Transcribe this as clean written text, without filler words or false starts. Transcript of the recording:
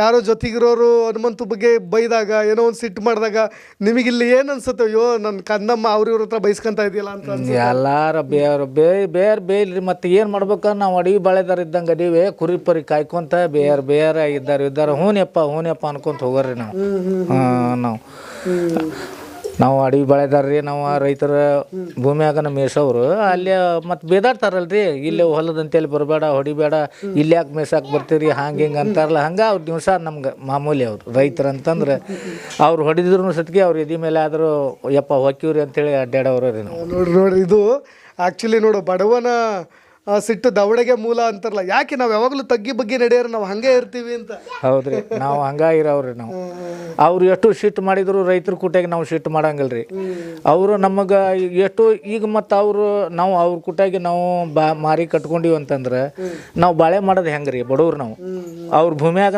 ಯಾರೋ ಜೊತೆಗಿರೋರು ಹನುಮಂತು ಬಗ್ಗೆ ಬೈದಾಗ ಏನೋ ಒಂದು ಸಿಟ್ಟು ಮಾಡಿದಾಗ ನಿಮಗಿಲ್ಲಿ ಏನು ಅನ್ಸುತ್ತೆ? ಅಯ್ಯೋ ನನ್ನ ಕಂದಮ್ಮ ಅವ್ರ ಹತ್ರ ಬೈಸ್ಕೊಂತ ಇದೆಯಲ್ಲ ಅಂತ ಎಲ್ಲಾರ ಬೇರೆ ಬೇಯ್ರಿ ಮತ್ತೆ ಏನು ಮಾಡ್ಬೇಕ ನಾವು ಅಡಿಗೆ ಬಾಳೆದಾರ ಇದ್ದಂಗೆ ಅಡಿವೆ ಕುರಿ ಪರಿ ಕಾಯ್ಕೊಂತ ಬೇರೆ ಇದ್ದಾರೆ ಹೂನ್ಯಪ್ಪ ಅನ್ಕೊಂತ ಹೋಗೋರಿ ನಾವು ನಾವು ಅಡಿಗೆ ಬಾಳೆದಾರ್ರಿ. ನಾವು ರೈತರ ಭೂಮಿಯಾಗ ನಮ್ಮ ಮೇಸವ್ರು ಅಲ್ಲಿ ಮತ್ತು ಬೇದಾಡ್ತಾರಲ್ರಿ, ಇಲ್ಲೇ ಹೊಲದಂತೇಳಿ ಬರಬೇಡ ಹೊಡಿಬೇಡ, ಇಲ್ಲಿ ಯಾಕೆ ಮೇಸಾಕ್ ಬರ್ತೀರಿ ಹಿಂಗೆ ಅಂತಾರಲ್ಲ, ಹಂಗೆ ಅವ್ರ ದಿವಸ ನಮ್ಗೆ ಮಾಮೂಲಿ ಅವ್ರು ರೈತರು ಅಂತಂದ್ರೆ ಅವ್ರು ಹೊಡಿದ್ರು ಸತ್ಗೆ ಅವ್ರು ಎದಿ ಮೇಲೆ ಆದರೂ ಯಪ್ಪ ಹೊಕ್ಕಿವ್ರಿ ಅಂತೇಳಿ ಅಡ್ಡಾಡವ್ರಿ ನಾವು. ನೋಡ್ರಿ ಇದು ಆ್ಯಕ್ಚುಲಿ ನೋಡು ಬಡವನ ಸಿಟ್ಟು ದವಡೆಗೆ ಮೂಲ ಅಂತಾರಲ್ಲ, ಯಾಕೆ ನಾವು ಯಾವಾಗಲೂ ತಗ್ಗಿ ಬಗ್ಗೆ ನಡೆಯೋರು ನಾವು ಹಂಗೆ ಇರ್ತೀವಿ ಅಂತ. ಹೌದ್ರಿ, ನಾವು ಹಂಗೆ ಇರೋವ್ರಿ ನಾವು. ಅವ್ರು ಎಷ್ಟು ಸಿಟ್ಟು ಮಾಡಿದ್ರು ರೈತರ ಕೂಟಾಗಿ ನಾವು ಸಿಟ್ಟು ಮಾಡಂಗಿಲ್ರಿ. ಅವರು ನಮಗೆ ಎಷ್ಟು ಈಗ ಮತ್ತು ನಾವು ಅವ್ರ ಕೂಟಾಗಿ ನಾವು ಮಾರಿ ಕಟ್ಕೊಂಡಿವಿ ಅಂತಂದ್ರೆ ನಾವು ಬಾಳೆ ಮಾಡೋದು ಹೆಂಗೆ ರೀ ಬಡವ್ರು ನಾವು ಅವ್ರ ಭೂಮಿಯಾಗ